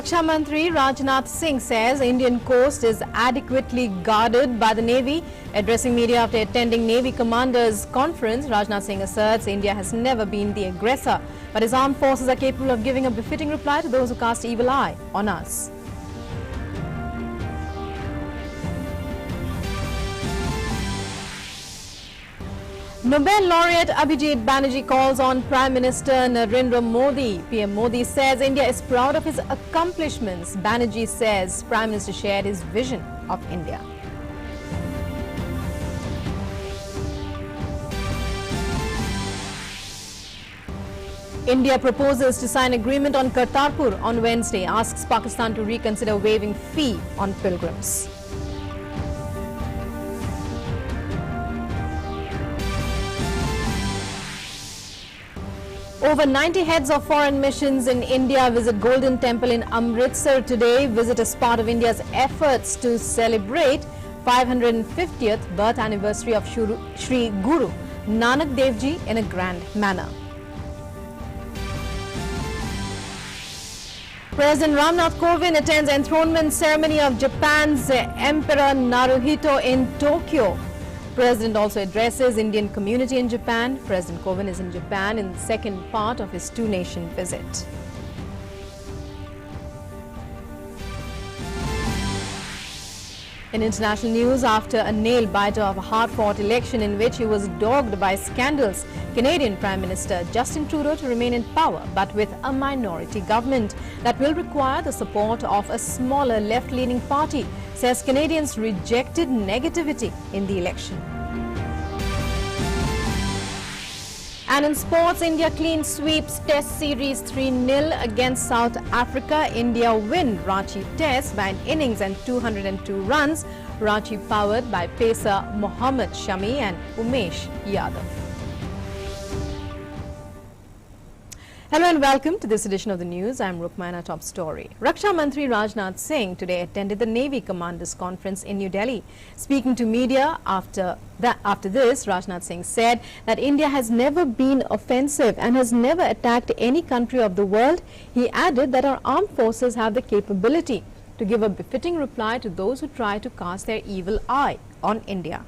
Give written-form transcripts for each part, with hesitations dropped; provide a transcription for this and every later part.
Raksha Mantri Rajnath Singh says Indian coast is adequately guarded by the Navy. Addressing media after attending Navy Commanders Conference, Rajnath Singh asserts India has never been the aggressor, but his armed forces are capable of giving a befitting reply to those who cast evil eye on us. Nobel laureate Abhijit Banerjee calls on Prime Minister Narendra Modi. PM Modi says India is proud of his accomplishments. Banerjee says Prime Minister shared his vision of India. India proposes to sign agreement on Kartarpur on Wednesday, asks Pakistan to reconsider waiving fee on pilgrims. Over 90 heads of foreign missions in India visit Golden Temple in Amritsar today. Visit as part of India's efforts to celebrate 550th birth anniversary of Shri Guru Nanak Dev Ji in a grand manner. President Ramnath Kovind attends enthronement ceremony of Japan's Emperor Naruhito in Tokyo. President also addresses Indian community in Japan. President Kovind is in Japan in the second part of his two-nation visit. In international news, after a nail-biter of a hard-fought election in which he was dogged by scandals, Canadian Prime Minister Justin Trudeau to remain in power, but with a minority government that will require the support of a smaller left-leaning party, says Canadians rejected negativity in the election. And in sports, India clean sweeps Test Series 3-0 against South Africa. India win Ranchi Test by an innings and 202 runs. Ranchi powered by pacer Mohammad Shami and Umesh Yadav. Hello and welcome to this edition of the news. I'm Rukmana. Top story. Raksha Mantri Rajnath Singh today attended the Navy Commanders Conference in New Delhi. Speaking to media after this, Rajnath Singh said that India has never been offensive and has never attacked any country of the world. He added that our armed forces have the capability to give a befitting reply to those who try to cast their evil eye on India.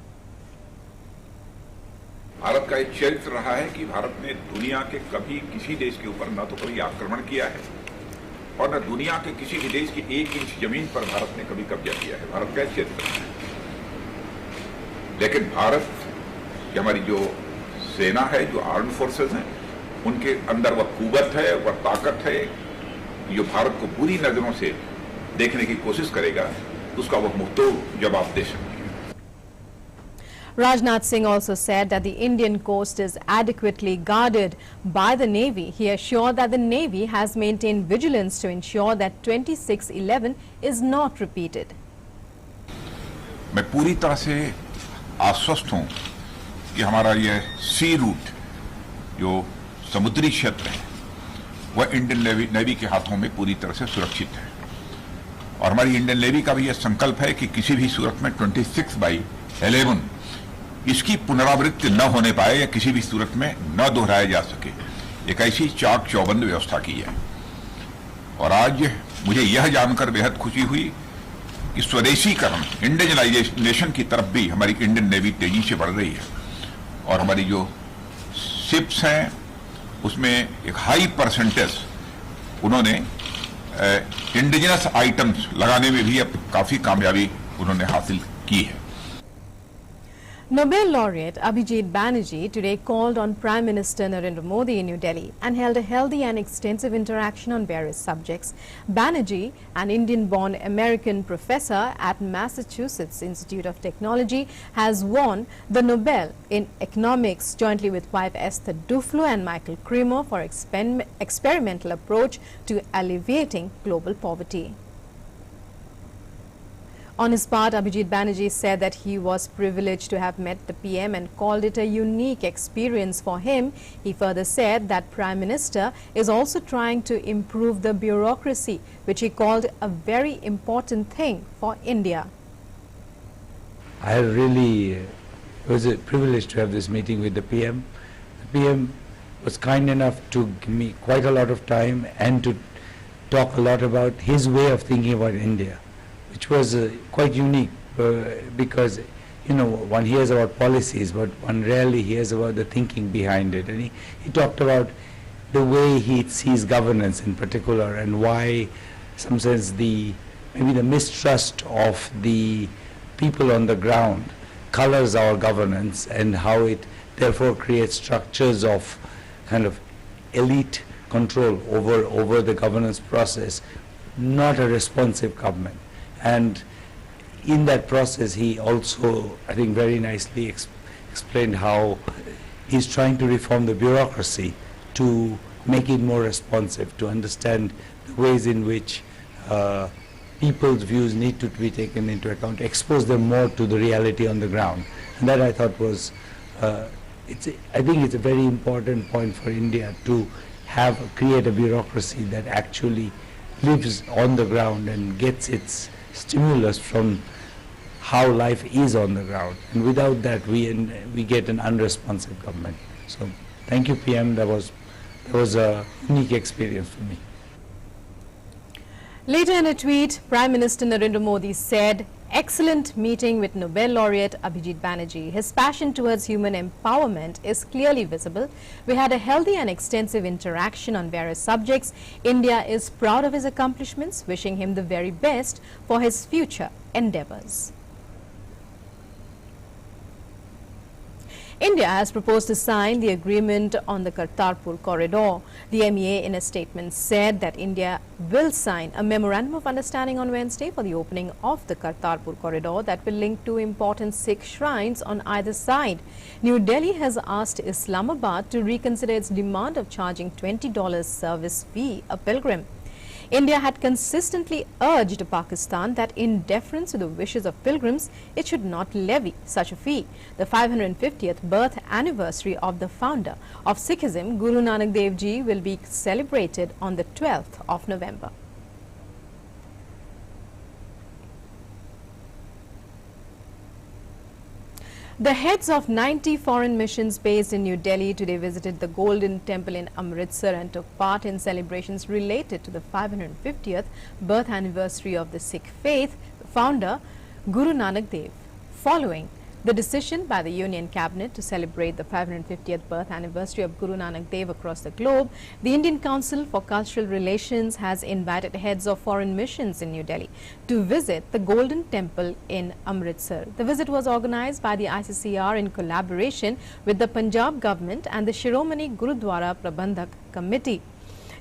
Bharat का एक चरित्र रहा है कि भारत ने दुनिया के कभी किसी देश के ऊपर न तो कभी आक्रमण किया है और न दुनिया के किसी भी देश की 1 इंच जमीन पर भारत ने कभी कब्जा किया है। भारत का चरित्र है। लेकिन भारत की हमारी जो सेना है, जो आर्म्ड फोर्सेस हैं, उनके अंदर वह कुव्वत है, वह ताकत है, जो भारत को बुरी नजरों से देखने की कोशिश करेगा, उसका वह मुंहतोड़ जवाब दे सकती है। Rajnath Singh also said that the Indian coast is adequately guarded by the Navy. He assured that the Navy has maintained vigilance to ensure that 26/11 is not repeated. मैं पूरी तरह से आश्वस्त हूं कि हमारा यह सी रूट जो समुद्री क्षेत्र है वह इंडियन नेवी के हाथों में पूरी तरह से सुरक्षित है और हमारी इंडियन नेवी का भी यह संकल्प है कि किसी भी सूरत में 26/11 इसकी पुनरावृत्ति न होने पाए या किसी भी सूरत में न दोहराया जा सके, एक ऐसी चाक चौबंद व्यवस्था की है। और आज मुझे यह जानकर बेहद खुशी हुई कि स्वदेशीकरण, इंडिजनाइजेशन की तरफ भी हमारी इंडियन नेवी तेजी से बढ़ रही है और हमारी जो शिप्स हैं उसमें एक हाई परसेंटेज उन्होंने इंडिजिनस आइटम्स लगाने में भी अब काफी कामयाबी उन्होंने हासिल की है। Nobel laureate Abhijit Banerjee today called on Prime Minister Narendra Modi in New Delhi and held a healthy and extensive interaction on various subjects. Banerjee, an Indian-born American professor at Massachusetts Institute of Technology, has won the Nobel in economics jointly with wife Esther Duflo and Michael Kremer for experimental approach to alleviating global poverty. On his part, Abhijit Banerjee said that he was privileged to have met the PM and called it a unique experience for him. He further said that Prime Minister is also trying to improve the bureaucracy, which he called a very important thing for India. I really was a privilege to have this meeting with the PM. The PM was kind enough to give me quite a lot of time and to talk a lot about his way of thinking about India, which was quite unique because, you know, one hears about policies, but one rarely hears about the thinking behind it. And he talked about the way he sees governance in particular, and why, some sense, maybe the mistrust of the people on the ground colors our governance, and how it therefore creates structures of kind of elite control over the governance process, not a responsive government. And in that process, he also, I think, very nicely explained how he's trying to reform the bureaucracy to make it more responsive, to understand the ways in which people's views need to be taken into account, expose them more to the reality on the ground. And that, I thought, was, I think it's a very important point for India to create a bureaucracy that actually lives on the ground and gets its stimulus from how life is on the ground. And without that, we get an unresponsive government. So thank you, PM. That was a unique experience for me. Later in a tweet, Prime Minister Narendra Modi said, "Excellent meeting with Nobel laureate Abhijit Banerjee. His passion towards human empowerment is clearly visible. We had a healthy and extensive interaction on various subjects. India is proud of his accomplishments, wishing him the very best for his future endeavors." India has proposed to sign the agreement on the Kartarpur corridor. The MEA in a statement said that India will sign a memorandum of understanding on Wednesday for the opening of the Kartarpur corridor that will link two important Sikh shrines on either side. New Delhi has asked Islamabad to reconsider its demand of charging $20 service fee a pilgrim. India had consistently urged Pakistan that in deference to the wishes of pilgrims, it should not levy such a fee. The 550th birth anniversary of the founder of Sikhism, Guru Nanak Dev Ji, will be celebrated on the 12th of November. The heads of 90 foreign missions based in New Delhi today visited the Golden Temple in Amritsar and took part in celebrations related to the 550th birth anniversary of the Sikh faith, the founder Guru Nanak Dev. Following the decision by the Union Cabinet to celebrate the 550th birth anniversary of Guru Nanak Dev across the globe, the Indian Council for Cultural Relations has invited heads of foreign missions in New Delhi to visit the Golden Temple in Amritsar. The visit was organized by the ICCR in collaboration with the Punjab government and the Shiromani Gurudwara Prabandhak Committee.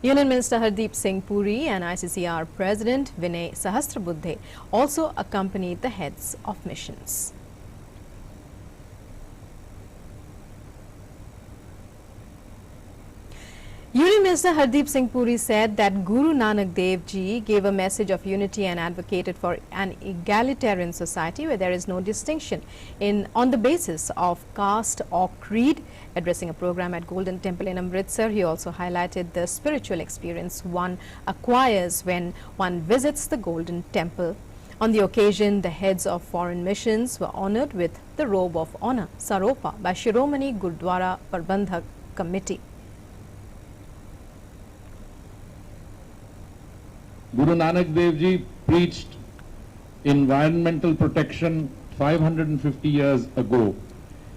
Union Minister Hardeep Singh Puri and ICCR President Vinay Sahasrabuddhe also accompanied the heads of missions. Union Minister Hardeep Singh Puri said that Guru Nanak Dev Ji gave a message of unity and advocated for an egalitarian society where there is no distinction on the basis of caste or creed. Addressing a program at Golden Temple in Amritsar, he also highlighted the spiritual experience one acquires when one visits the Golden Temple. On the occasion, the heads of foreign missions were honored with the robe of honor, Saropa, by Shiromani Gurudwara Prabandhak Committee. Guru Nanak Dev Ji preached environmental protection 550 years ago.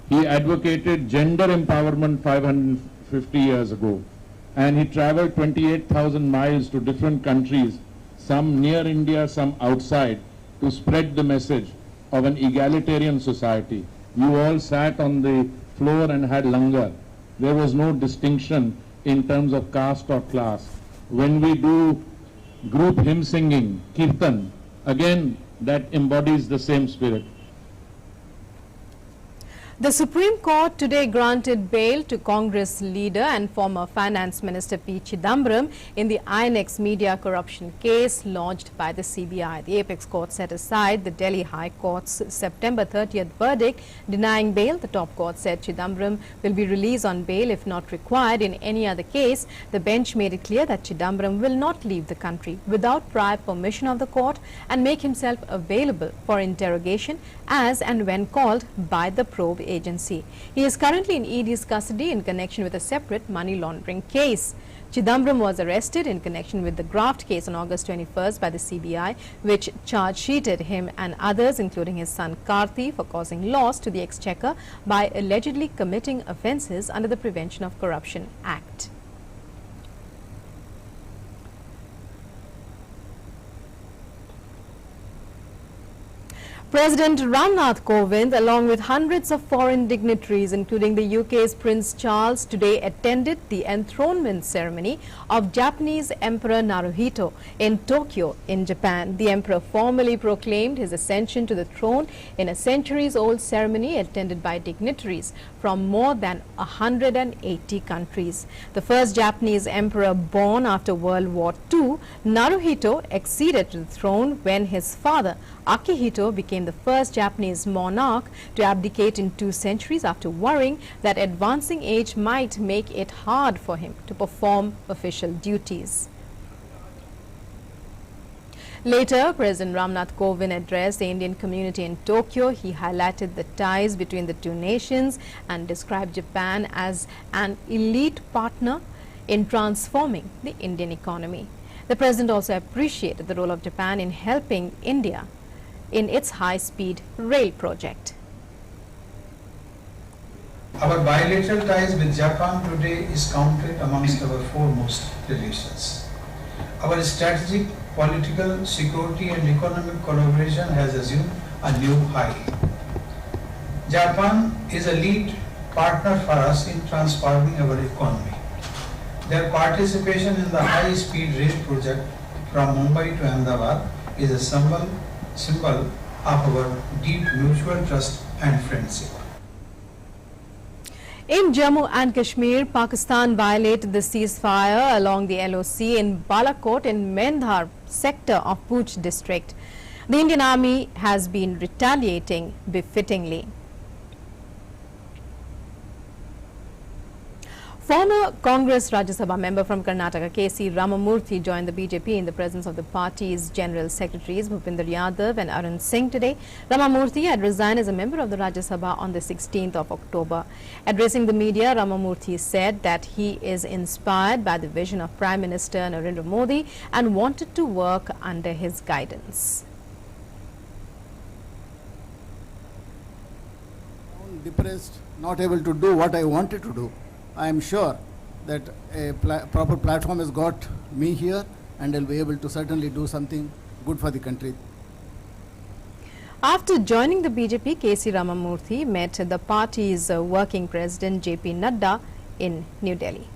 He advocated gender empowerment 550 years ago. And he traveled 28,000 miles to different countries, some near India, some outside, to spread the message of an egalitarian society. You all sat on the floor and had langar. There was no distinction in terms of caste or class. When we do group hymn singing, kirtan, again that embodies the same spirit. The Supreme Court today granted bail to Congress leader and former Finance Minister P. Chidambaram in the INX media corruption case lodged by the CBI. The Apex Court set aside the Delhi High Court's September 30th verdict denying bail. The top court said Chidambaram will be released on bail if not required in any other case. The bench made it clear that Chidambaram will not leave the country without prior permission of the court and make himself available for interrogation as and when called by the probe the agency. He is currently in ED's custody in connection with a separate money laundering case. Chidambaram was arrested in connection with the graft case on August 21st by the CBI, which charge-sheeted him and others, including his son Karthi, for causing loss to the exchequer by allegedly committing offences under the Prevention of Corruption Act. President Ramnath Kovind, along with hundreds of foreign dignitaries, including the UK's Prince Charles, today attended the enthronement ceremony of Japanese Emperor Naruhito in Tokyo, in Japan. The emperor formally proclaimed his ascension to the throne in a centuries-old ceremony attended by dignitaries from more than 180 countries. The first Japanese emperor born after World War II, Naruhito acceded to the throne when his father, Akihito, became the first Japanese monarch to abdicate in 2 centuries after worrying that advancing age might make it hard for him to perform official duties. Later, President Ramnath Kovind addressed the Indian community in Tokyo. He highlighted the ties between the 2 nations and described Japan as an elite partner in transforming the Indian economy. The President also appreciated the role of Japan in helping India in its high-speed rail project. Our bilateral ties with Japan today is counted amongst our foremost relations. Our strategic, political, security and economic collaboration has assumed a new high. Japan is a lead partner for us in transforming our economy. Their participation in the high-speed rail project from Mumbai to Ahmedabad is a symbol of our deep mutual trust and friendship. In Jammu and Kashmir, Pakistan violated the ceasefire along the LOC in Balakot in Mendhar sector of Poonch district. The Indian Army has been retaliating befittingly. Former Congress Rajya Sabha member from Karnataka, K.C. Ramamurthy, joined the BJP in the presence of the party's General Secretaries Bhupinder Yadav and Arun Singh today. Ramamurthy had resigned as a member of the Rajya Sabha on the 16th of October. Addressing the media, Ramamurthy said that he is inspired by the vision of Prime Minister Narendra Modi and wanted to work under his guidance. Depressed, not able to do what I wanted to do. I am sure that a proper platform has got me here, and I'll be able to certainly do something good for the country. After joining the BJP, K.C. Ramamurthy met the party's working president J.P. Nadda in New Delhi.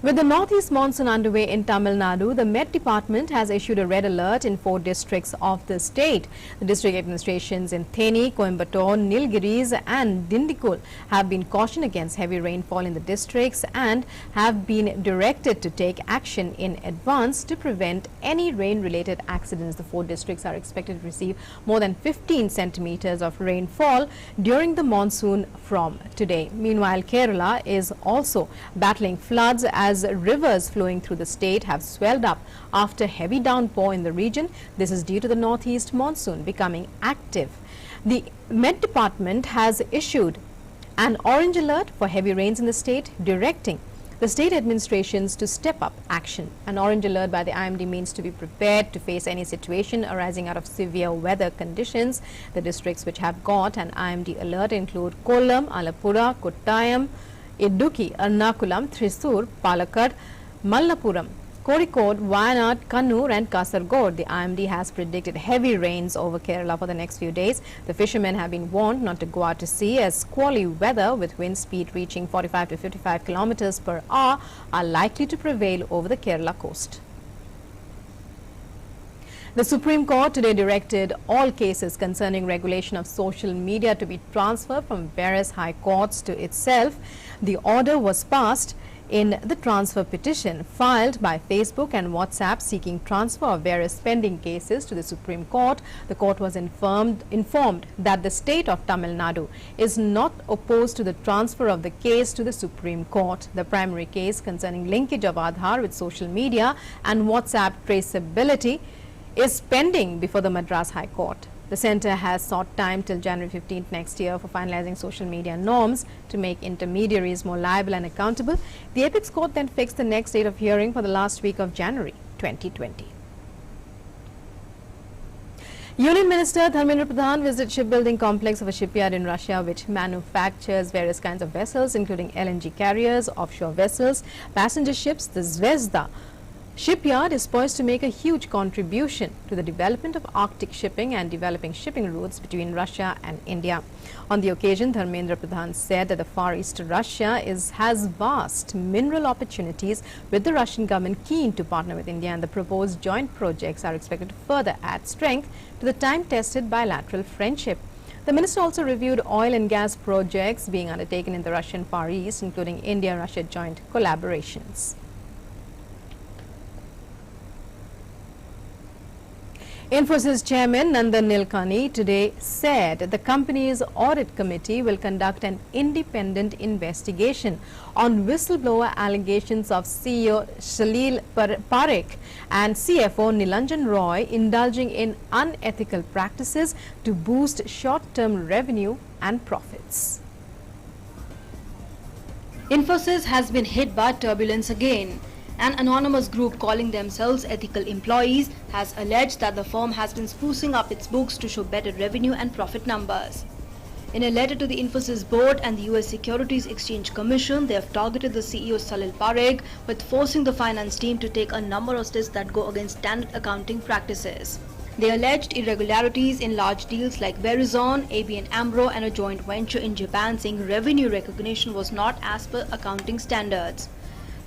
With the northeast monsoon underway in Tamil Nadu, the Met Department has issued a red alert in 4 districts of the state. The district administrations in Theni, Coimbatore, Nilgiris and Dindikul have been cautioned against heavy rainfall in the districts and have been directed to take action in advance to prevent any rain-related accidents. The 4 districts are expected to receive more than 15 centimeters of rainfall during the monsoon from today. Meanwhile, Kerala is also battling floods as rivers flowing through the state have swelled up after heavy downpour in the region. This is due to the northeast monsoon becoming active. The Met Department has issued an orange alert for heavy rains in the state, directing the state administrations to step up action. An orange alert by the IMD means to be prepared to face any situation arising out of severe weather conditions. The districts which have got an IMD alert include Kollam, Alappuzha, Kottayam, Idukki, Ernakulam, Thrissur, Palakkad, Malappuram, Kozhikode, Wayanad, Kannur and Kasaragod. The IMD has predicted heavy rains over Kerala for the next few days. The fishermen have been warned not to go out to sea as squally weather with wind speed reaching 45 to 55 kilometers per hour are likely to prevail over the Kerala coast. The Supreme Court today directed all cases concerning regulation of social media to be transferred from various high courts to itself. The order was passed in the transfer petition filed by Facebook and WhatsApp seeking transfer of various pending cases to the Supreme Court. The court was informed that the state of Tamil Nadu is not opposed to the transfer of the case to the Supreme Court. The primary case concerning linkage of Aadhaar with social media and WhatsApp traceability is pending before the Madras High Court. The centre has sought time till January 15th next year for finalizing social media norms to make intermediaries more liable and accountable. The Apex Court then fixed the next date of hearing for the last week of January 2020. Union Minister Dharmendra Pradhan visited shipbuilding complex of a shipyard in Russia which manufactures various kinds of vessels including LNG carriers, offshore vessels, passenger ships. The Zvezda shipyard is poised to make a huge contribution to the development of Arctic shipping and developing shipping routes between Russia and India. On the occasion, Dharmendra Pradhan said that the Far East Russia has vast mineral opportunities, with the Russian government keen to partner with India, and the proposed joint projects are expected to further add strength to the time-tested bilateral friendship. The minister also reviewed oil and gas projects being undertaken in the Russian Far East, including India-Russia joint collaborations. Infosys chairman Nandan Nilekani today said the company's audit committee will conduct an independent investigation on whistleblower allegations of CEO Salil Parekh and CFO Nilanjan Roy indulging in unethical practices to boost short-term revenue and profits. Infosys has been hit by turbulence again. An anonymous group calling themselves ethical employees has alleged that the firm has been sprucing up its books to show better revenue and profit numbers. In a letter to the Infosys board and the US Securities Exchange Commission, they have targeted the CEO Salil Parekh with forcing the finance team to take a number of steps that go against standard accounting practices. They alleged irregularities in large deals like Verizon, ABN AMRO and a joint venture in Japan, saying revenue recognition was not as per accounting standards.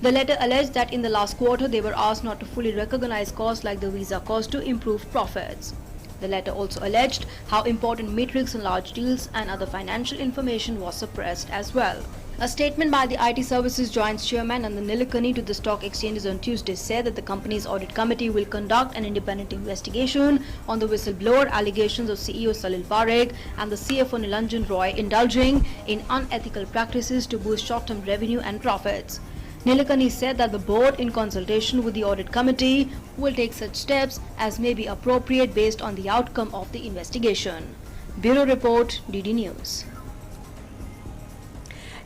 The letter alleged that in the last quarter they were asked not to fully recognize costs like the visa cost to improve profits. The letter also alleged how important metrics in large deals and other financial information was suppressed as well. A statement by the IT Services Joint Chairman Nandan Nilekani to the stock exchanges on Tuesday said that the company's audit committee will conduct an independent investigation on the whistleblower allegations of CEO Salil Parekh and the CFO Nilanjan Roy indulging in unethical practices to boost short-term revenue and profits. Nilekani said that the board, in consultation with the audit committee, will take such steps as may be appropriate based on the outcome of the investigation. Bureau Report, DD News.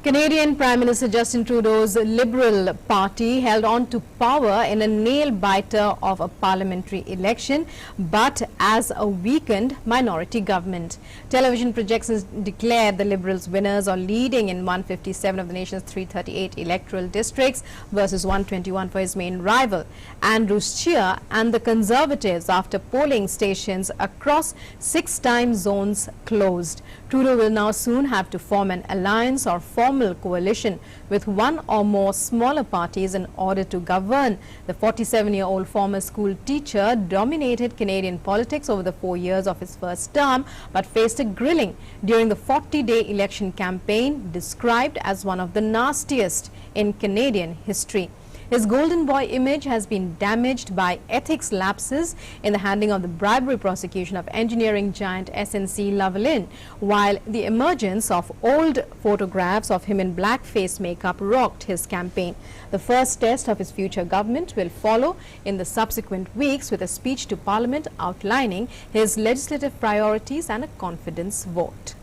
Canadian Prime Minister Justin Trudeau's Liberal Party held on to power in a nail-biter of a parliamentary election, but as a weakened minority government. Television projections declared the Liberals winners or leading in 157 of the nation's 338 electoral districts versus 121 for his main rival, Andrew Scheer, and the Conservatives after polling stations across 6 time zones closed. Trudeau will now soon have to form an alliance or formal coalition with one or more smaller parties in order to govern. The 47-year-old former school teacher dominated Canadian politics over the 4 years of his first term, but faced a grilling during the 40-day election campaign described as one of the nastiest in Canadian history. His golden boy image has been damaged by ethics lapses in the handling of the bribery prosecution of engineering giant SNC Lavalin, while the emergence of old photographs of him in blackface makeup rocked his campaign. The first test of his future government will follow in the subsequent weeks with a speech to Parliament outlining his legislative priorities and a confidence vote.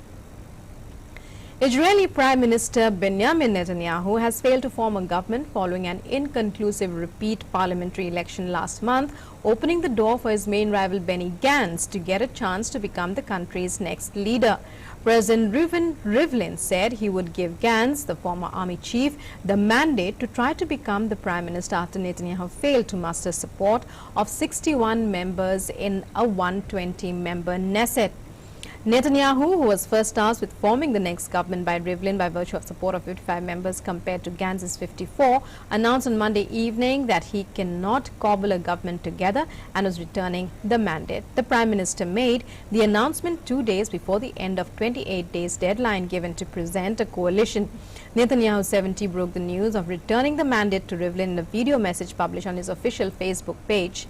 Israeli Prime Minister Benjamin Netanyahu has failed to form a government following an inconclusive repeat parliamentary election last month, opening the door for his main rival Benny Gantz to get a chance to become the country's next leader. President Reuven Rivlin said he would give Gantz, the former army chief, the mandate to try to become the prime minister after Netanyahu failed to muster support of 61 members in a 120-member Knesset. Netanyahu, who was first tasked with forming the next government by Rivlin by virtue of support of 55 members compared to Gantz's 54, announced on Monday evening that he cannot cobble a government together and was returning the mandate. The Prime Minister made the announcement 2 days before the end of 28 days deadline given to present a coalition. Netanyahu 70 broke the news of returning the mandate to Rivlin in a video message published on his official Facebook page.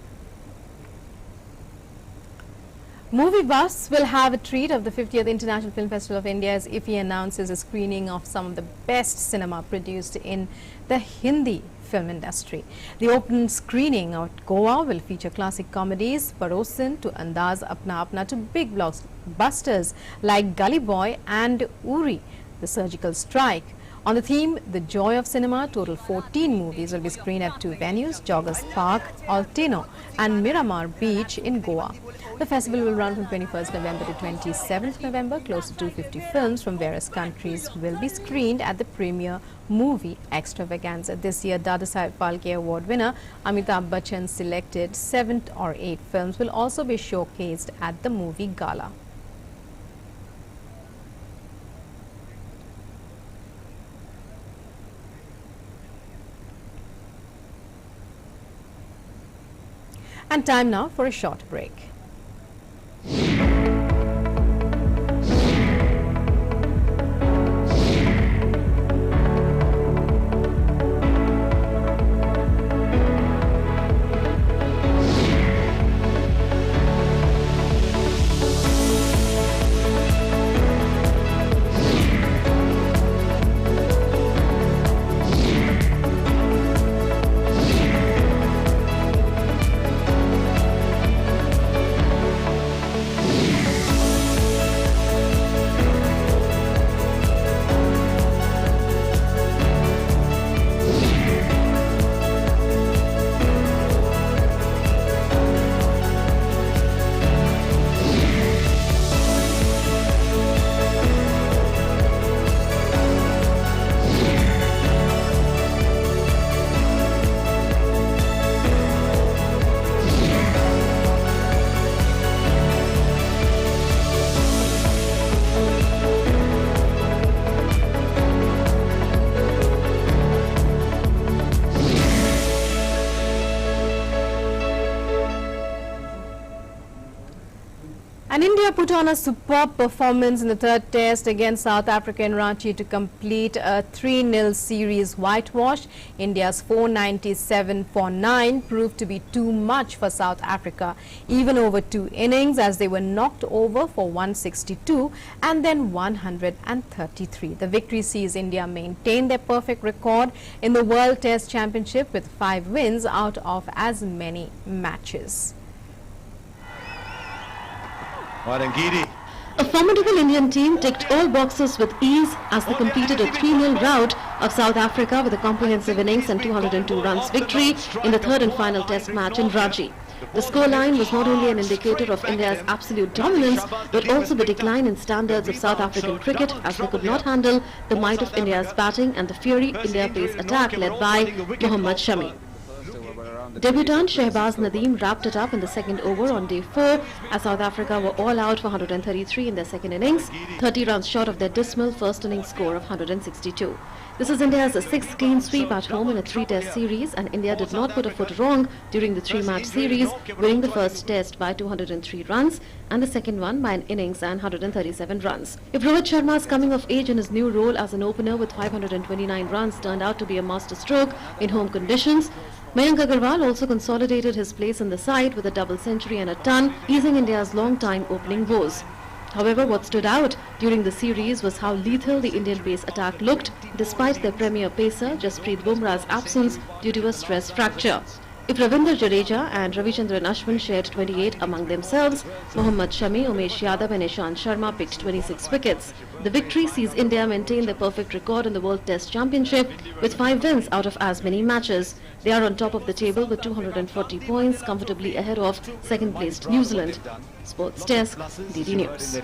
Movie buffs will have a treat of the 50th International Film Festival of India as IFFI announces a screening of some of the best cinema produced in the Hindi film industry. The open screening at Goa will feature classic comedies, Parosin to Andaz Apna Apna to big blockbusters like Gully Boy and Uri, The Surgical Strike. On the theme, The Joy of Cinema, total 14 movies will be screened at 2 venues, Joggers Park, Altino and Miramar Beach in Goa. The festival will run from 21st November to 27th November. Close to 250 films from various countries will be screened at the premier movie extravaganza. This year, Dadasaheb Phalke Award winner Amitabh Bachchan selected 7 or 8 films will also be showcased at the movie gala. And time now for a short break. And India put on a superb performance in the third test against South Africa in Ranchi to complete a 3-0 series whitewash. India's 497 for 9 proved to be too much for South Africa, even over 2 innings, as they were knocked over for 162 and then 133. The victory sees India maintain their perfect record in the World Test Championship with 5 wins out of as many matches. A formidable Indian team ticked all boxes with ease as they completed a 3-0 rout of South Africa with a comprehensive innings and 202 runs victory in the third and final test match in Ranchi. The scoreline was not only an indicator of India's absolute dominance, but also the decline in standards of South African cricket, as they could not handle the might of India's batting and the fiery India-based attack led by Mohammad Shami. Debutant Shehbaz Nadeem wrapped it up in the second over on day 4 as South Africa were all out for 133 in their second innings, 30 runs short of their dismal first innings score of 162. This is India's 6th clean sweep at home in a 3-test series, and India did not put a foot wrong during the 3-match series, winning the first test by 203 runs and the second one by an innings and 137 runs. If Rohit Sharma's coming of age in his new role as an opener with 529 runs turned out to be a masterstroke in home conditions, Mayank Agarwal also consolidated his place in the side with a double century and a ton, easing India's long-time opening woes. However, what stood out during the series was how lethal the Indian base attack looked, despite their premier pacer Jasprit Bumrah's absence due to a stress fracture. If Ravindra Jadeja and Ravichandran Ashwin shared 28 among themselves, Mohammad Shami, Umesh Yadav and Ishant Sharma picked 26 wickets. The victory sees India maintain their perfect record in the World Test Championship with 5 wins out of as many matches. They are on top of the table with 240 points, comfortably ahead of second-placed New Zealand. Sports Desk, DD News.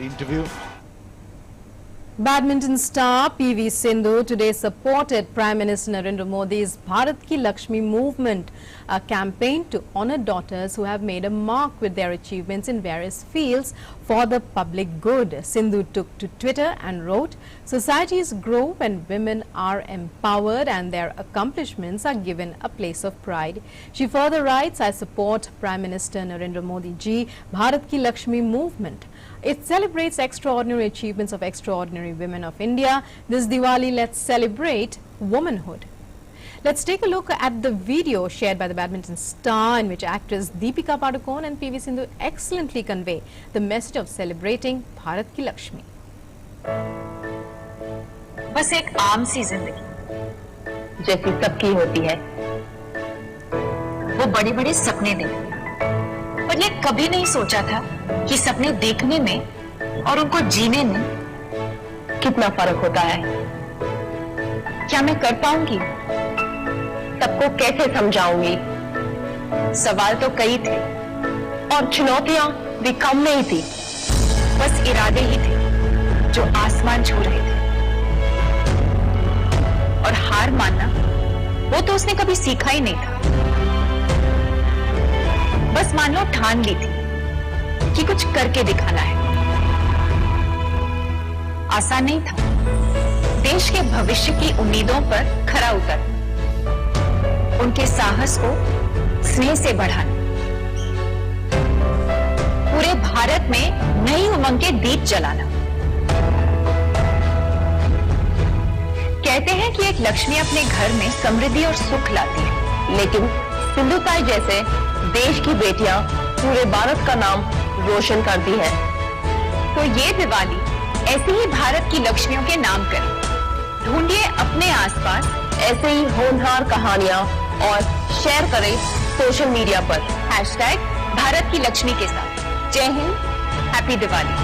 Badminton star PV Sindhu today supported Prime Minister Narendra Modi's Bharat Ki Lakshmi movement, a campaign to honor daughters who have made a mark with their achievements in various fields for the public good. Sindhu took to Twitter and wrote, "Societies grow when women are empowered and their accomplishments are given a place of pride." She further writes, "I support Prime Minister Narendra Modi ji Bharat Ki Lakshmi movement. It celebrates extraordinary achievements of extraordinary women of India. This Diwali, let's celebrate womanhood." Let's take a look at the video shared by the badminton star, in which actress Deepika Padukone and PV Sindhu excellently convey the message of celebrating Bharat ki Lakshmi. बस एक आम सी जिंदगी जैसी सबकी होती है, वो बड़े बड़े सपने देखती है, पर ये कभी नहीं सोचा था कि सपने देखने में और उनको जीने में कितना फर्क होता है। क्या मैं कर पाऊंगी? सबको कैसे समझाऊंगी? सवाल तो कई थे और चुनौतियां भी कम नहीं थी, बस इरादे ही थे जो आसमान छू रहे थे। और हार मानना वो तो उसने कभी सीखा ही नहीं था, बस मान लो ठान ली थी कि कुछ करके दिखाना है। आसान नहीं था देश के भविष्य की उम्मीदों पर खरा उतर, उनके साहस को स्नेह से बढ़ाना, पूरे भारत में नई उमंग के दीप जलाना। कहते हैं कि एक लक्ष्मी अपने घर में समृद्धि और सुख लाती है, लेकिन सिंधु ताई जैसे देश की बेटियां पूरे भारत का नाम रोशन करती है। तो ये दिवाली ऐसे ही भारत की लक्ष्मियों के नाम करें। ढूंढिए अपने आसपास ऐसे ही होनहार कहानियां और शेयर करें सोशल मीडिया पर #भारत की लक्ष्मी के साथ। जय हिंद, हैप्पी दिवाली।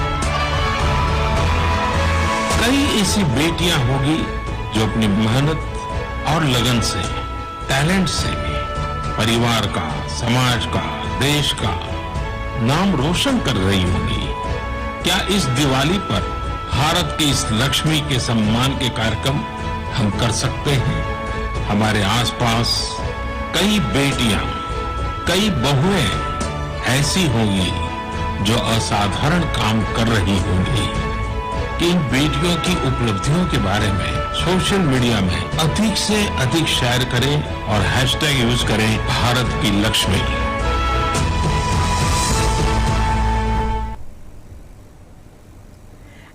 कई ऐसी बेटियां होगी जो अपनी मेहनत और लगन से, टैलेंट से परिवार का, समाज का, देश का नाम रोशन कर रही होंगी। क्या इस दिवाली पर भारत की इस लक्ष्मी के सम्मान के कार्यक्रम हम कर सकते हैं? हमारे आसपास कई बेटियां, कई बहुएं ऐसी होंगी जो असाधारण काम कर रही होंगी। कि इन बेटियों की उपलब्धियों के बारे में सोशल मीडिया में अधिक से अधिक शेयर करें और # यूज करें भारत की Lakshmi.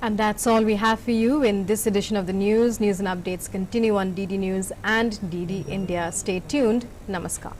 And that's all we have for you in this edition of the news. News and updates continue on DD News and DD India. Stay tuned. Namaskar.